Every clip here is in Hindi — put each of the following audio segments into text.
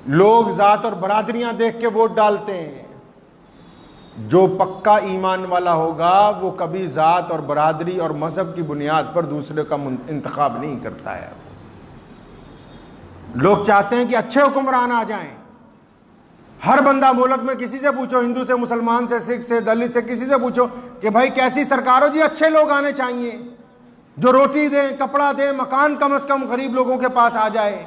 लोग जात और बरादरियां देख के वोट डालते हैं। जो पक्का ईमान वाला होगा वो कभी जात और बरादरी और मजहब की बुनियाद पर दूसरे का इंतखाब नहीं करता है। लोग चाहते हैं कि अच्छे हुक्मरान आ जाएं। हर बंदा मुल्क में किसी से पूछो, हिंदू से, मुसलमान से, सिख से, दलित से, किसी से पूछो कि भाई कैसी सरकार हो जी, अच्छे लोग आने चाहिए जो रोटी दें, कपड़ा दें, मकान कम से कम गरीब लोगों के पास आ जाए।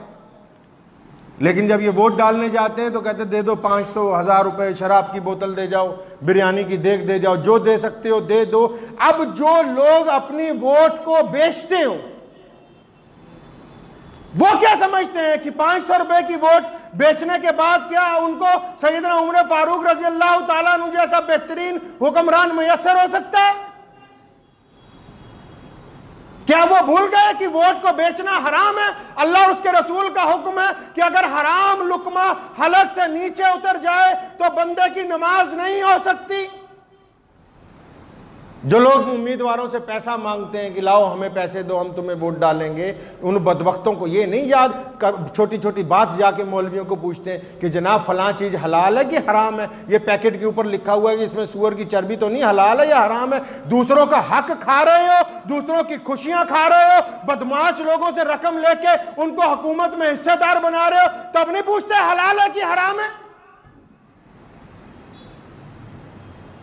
लेकिन जब ये वोट डालने जाते हैं तो कहते दे दो 500, 1000 रुपए, शराब की बोतल दे जाओ, बिरयानी की देग दे जाओ, जो दे सकते हो दे दो। अब जो लोग अपनी वोट को बेचते हो वो क्या समझते हैं कि 500 रुपए की वोट बेचने के बाद क्या उनको सैयदना उमर फारूक रजी अल्लाह ताला अन्हु जैसा बेहतरीन हुक्मरान मुयस्सर हो सकता है? क्या वो भूल गए कि वोट को बेचना हराम है? अल्लाह और उसके रसूल का हुक्म है कि अगर हराम लुकमा हलक से नीचे उतर जाए तो बंदे की नमाज नहीं हो सकती। जो लोग उम्मीदवारों से पैसा मांगते हैं कि लाओ हमें पैसे दो, हम तुम्हें वोट डालेंगे, उन बदबख्तों को ये नहीं याद, छोटी छोटी बात जाके मौलवियों को पूछते हैं कि जनाब फलां चीज़ हलाल है कि हराम है? ये पैकेट के ऊपर लिखा हुआ है कि इसमें सूअर की चर्बी तो नहीं, हलाल है या हराम है? दूसरों का हक खा रहे हो, दूसरों की खुशियां खा रहे हो, बदमाश लोगों से रकम लेके उनको हुकूमत में हिस्सेदार बना रहे हो, तब नहीं पूछते हलाल है कि हराम है?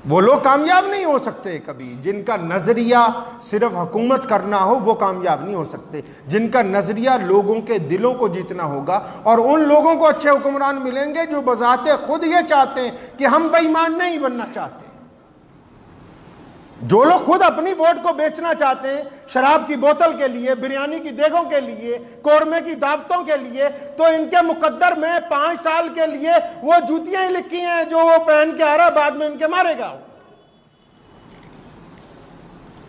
वो लोग कामयाब नहीं हो सकते कभी जिनका नजरिया सिर्फ हुकूमत करना हो, वो कामयाब नहीं हो सकते। जिनका नजरिया लोगों के दिलों को जीतना होगा, और उन लोगों को अच्छे हुक्मरान मिलेंगे जो बजाते खुद ये चाहते हैं कि हम बेईमान नहीं बनना चाहते। जो लोग खुद अपनी वोट को बेचना चाहते हैं शराब की बोतल के लिए, बिरयानी की देगों के लिए, कोरमे की दावतों के लिए, तो इनके मुकद्दर में 5 साल के लिए वो जूतियां ही लिखी हैं जो वो पहन के आ रहा, बाद में इनके मारेगा।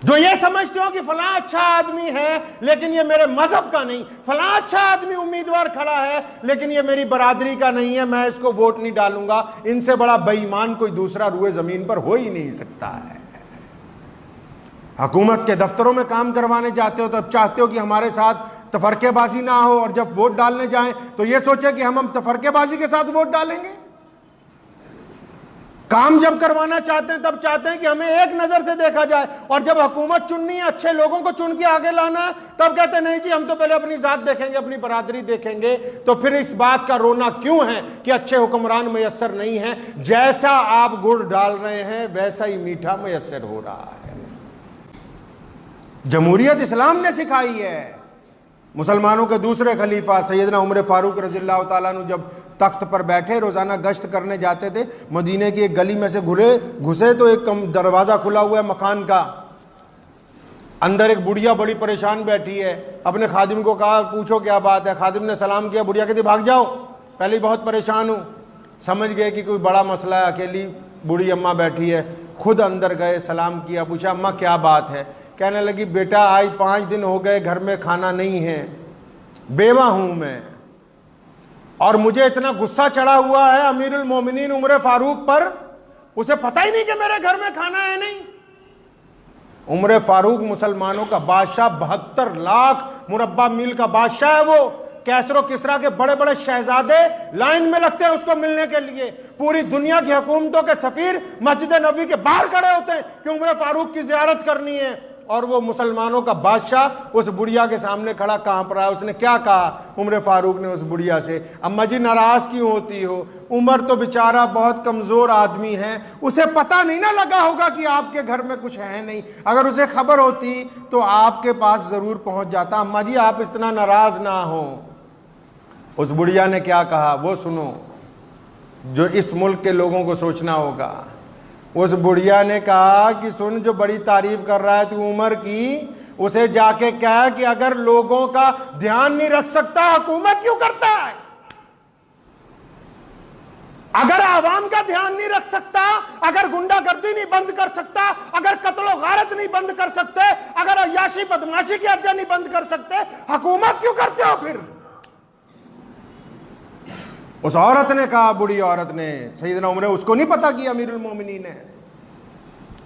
जो ये समझते हो कि फलां अच्छा आदमी है लेकिन ये मेरे मजहब का नहीं, फलां अच्छा आदमी उम्मीदवार खड़ा है लेकिन ये मेरी बरादरी का नहीं है, मैं इसको वोट नहीं डालूंगा, इनसे बड़ा बेईमान कोई दूसरा रुए जमीन पर हो ही नहीं सकता है। हुकूमत के दफ्तरों में काम करवाने जाते हो तब चाहते हो कि हमारे साथ तफरकेबाजी ना हो, और जब वोट डालने जाएं तो ये सोचे कि हम तफरकेबाजी के साथ वोट डालेंगे। काम जब करवाना चाहते हैं तब चाहते हैं कि हमें एक नजर से देखा जाए, और जब हुकूमत चुननी है, अच्छे लोगों को चुन के आगे लाना है, तब कहते हैं नहीं जी हम तो पहले अपनी जात देखेंगे, अपनी बरादरी देखेंगे। तो फिर इस बात का रोना क्यों है कि अच्छे हुक्मरान मुयस्सर नहीं है? जैसा आप गुड़ डाल रहे हैं वैसा ही मीठा मुयस्सर हो रहा है। जमहूरियत इस्लाम ने सिखाई है। मुसलमानों के दूसरे खलीफा सैयदना उमर फारूक रज़ियल्लाहु ताला अन्हु जब तख्त पर बैठे, रोज़ाना गश्त करने जाते थे, मदीने की एक गली में से घुसे तो एक दरवाज़ा खुला हुआ है मकान का, अंदर एक बुढ़िया बड़ी परेशान बैठी है। अपने खादिम को कहा पूछो क्या बात है? खादिम ने सलाम किया, बुढ़िया कहती भाग जाओ, पहले ही बहुत परेशान हूँ। समझ गए कि कोई बड़ा मसला है, अकेली बूढ़ी अम्मा बैठी है। खुद अंदर गए, सलाम किया, पूछा अम्मा क्या बात है? कहने लगी बेटा आज 5 दिन हो गए घर में खाना नहीं है, बेवा हूं मैं, और मुझे इतना गुस्सा चढ़ा हुआ है अमीरुल मोमिनीन उमर फारूक पर, उसे पता ही नहीं कि मेरे घर में खाना है नहीं। उमर फारूक मुसलमानों का बादशाह, 72 लाख मुरब्बा मील का बादशाह है वो। कैसरो किसरा के बड़े बड़े शहजादे लाइन में लगते हैं उसको मिलने के लिए। पूरी दुनिया की हुकूमतों के सफीर मस्जिद नबी के बाहर खड़े होते हैं कि उमर फारूक की जियारत करनी है, और वो मुसलमानों का बादशाह उस बुढ़िया के सामने खड़ा कांप रहा है। उसने क्या कहा उमर फारूक ने उस बुढ़िया से? अम्मा जी नाराज क्यों होती हो? उमर तो बेचारा बहुत कमजोर आदमी है, उसे पता नहीं ना लगा होगा कि आपके घर में कुछ है नहीं, अगर उसे खबर होती तो आपके पास जरूर पहुंच जाता। अम्मा जी आप इतना नाराज ना हो। उस बुढ़िया ने क्या कहा वो सुनो, जो इस मुल्क के लोगों को सोचना होगा। उस बुढ़िया ने कहा कि सुन, जो बड़ी तारीफ कर रहा है तू उमर की, उसे जाके कह कि अगर लोगों का ध्यान नहीं रख सकता हुकूमत क्यों करता है? अगर आवाम का ध्यान नहीं रख सकता, अगर गुंडागर्दी नहीं बंद कर सकता, अगर कत्लो गारत नहीं बंद कर सकते, अगर अय्याशी बदमाशी की अड्डा नहीं बंद कर सकते, हुकूमत क्यों करते हो फिर? उस औरत ने कहा, बूढ़ी औरत ने, सैयदना उमर, उसको नहीं पता कि अमीरुल मोमिनीन है।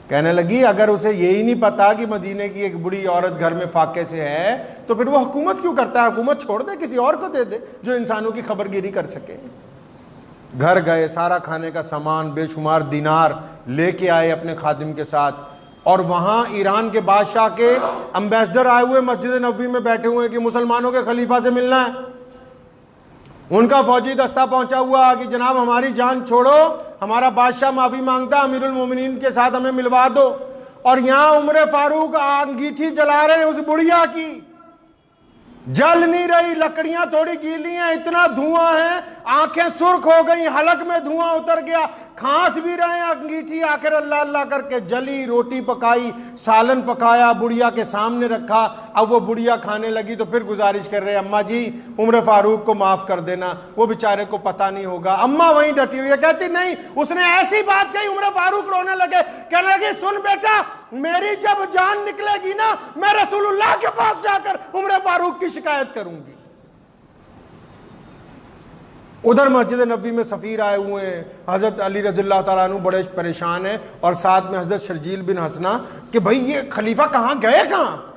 कहने लगी अगर उसे यही नहीं पता कि मदीने की एक बूढ़ी औरत घर में फाके से है तो फिर वो हुकूमत क्यों करता है? हुकूमत छोड़ दे, किसी और को दे दे जो इंसानों की खबरगिरी कर सके। घर गए, सारा खाने का सामान, बेशुमार दिनार लेके आए अपने खादिम के साथ, और वहाँ ईरान के बादशाह के एम्बेसडर आए हुए मस्जिद नबवी में बैठे हुए कि मुसलमानों के खलीफा से मिलना है। उनका फौजी दस्ता पहुंचा हुआ कि जनाब हमारी जान छोड़ो, हमारा बादशाह माफ़ी मांगता, अमीरुल मोमिनीन के साथ हमें मिलवा दो। और यहाँ उमर फारूक अंगीठी जला रहे हैं उस बुढ़िया की, जल नहीं रही, लकड़ियां थोड़ी गीली हैं, इतना धुआं है, आंखें सुर्ख हो गई, हलक में धुआं उतर गया, खांस भी रहे हैं। अंगीठी आखिर अल्लाह अल्लाह करके जली, रोटी पकाई, सालन पकाया, बुढ़िया के सामने रखा। अब वो बुढ़िया खाने लगी तो फिर गुजारिश कर रहे, अम्मा जी उमर फारूक को माफ कर देना, वो बेचारे को पता नहीं होगा। अम्मा वहीं डटी हुई है, कहती नहीं, उसने ऐसी बात कही। उमर फारूक रोने लगे, कहने लगे सुन बेटा, मेरी जब जान निकलेगी ना, मैं रसूलुल्लाह के पास जाकर उमर फारूक की शिकायत करूंगी। उधर मस्जिद नबवी में सफ़ीर आए हुए हैं, हज़रत अली रज़ियल्लाहु ताला अन्हु बड़े परेशान हैं, और साथ में हज़रत शर्जील बिन हसना कि भाई ये खलीफा कहाँ गए, कहाँ?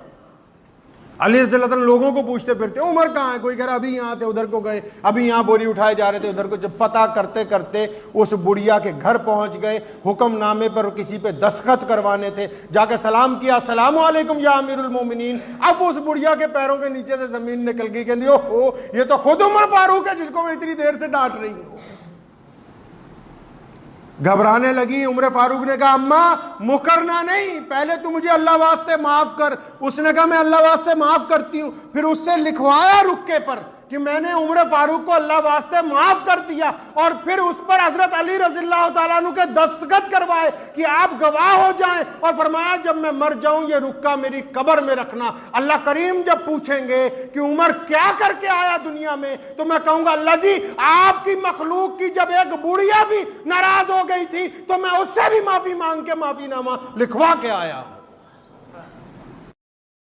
अली रज़ियल्लाहु ताला लोगों को पूछते फिरते, उमर कहाँ है? कोई कह रहा अभी यहाँ थे, उधर को गए, अभी यहाँ बोरी उठाए जा रहे थे, उधर को। जब पता करते करते उस बुढ़िया के घर पहुँच गए, हुक्मनामे पर किसी पे दस्तखत करवाने थे, जाके सलाम किया, अस्सलामु अलैकुम या अमीरुल मोमिनीन। अब उस बुढ़िया के पैरों के नीचे से ज़मीन निकल गई, कहती ओहो ये तो खुद उमर फारूक है जिसको मैं इतनी देर से डांट रही हूँ। घबराने लगी। उमर फारूक ने कहा अम्मा मुकरना नहीं, पहले तू मुझे अल्लाह वास्ते माफ कर। उसने कहा मैं अल्लाह वास्ते माफ करती हूँ। फिर उससे लिखवाया रुक्के पर कि मैंने उमर फारूक को अल्लाह वास्ते माफ कर दिया, और फिर उस पर हजरत अली रज़ियल्लाहु ताला अन्हु के दस्तखत करवाए कि आप गवाह हो जाएं, और फरमाया जब मैं मर जाऊं ये रुक्का मेरी कब्र में रखना। अल्लाह करीम जब पूछेंगे कि उमर क्या करके आया दुनिया में, तो मैं कहूंगा अल्लाह जी आपकी मखलूक की जब एक बुढ़िया भी नाराज हो गई थी तो मैं उससे भी माफी मांग के माफीनामा लिखवा के आया।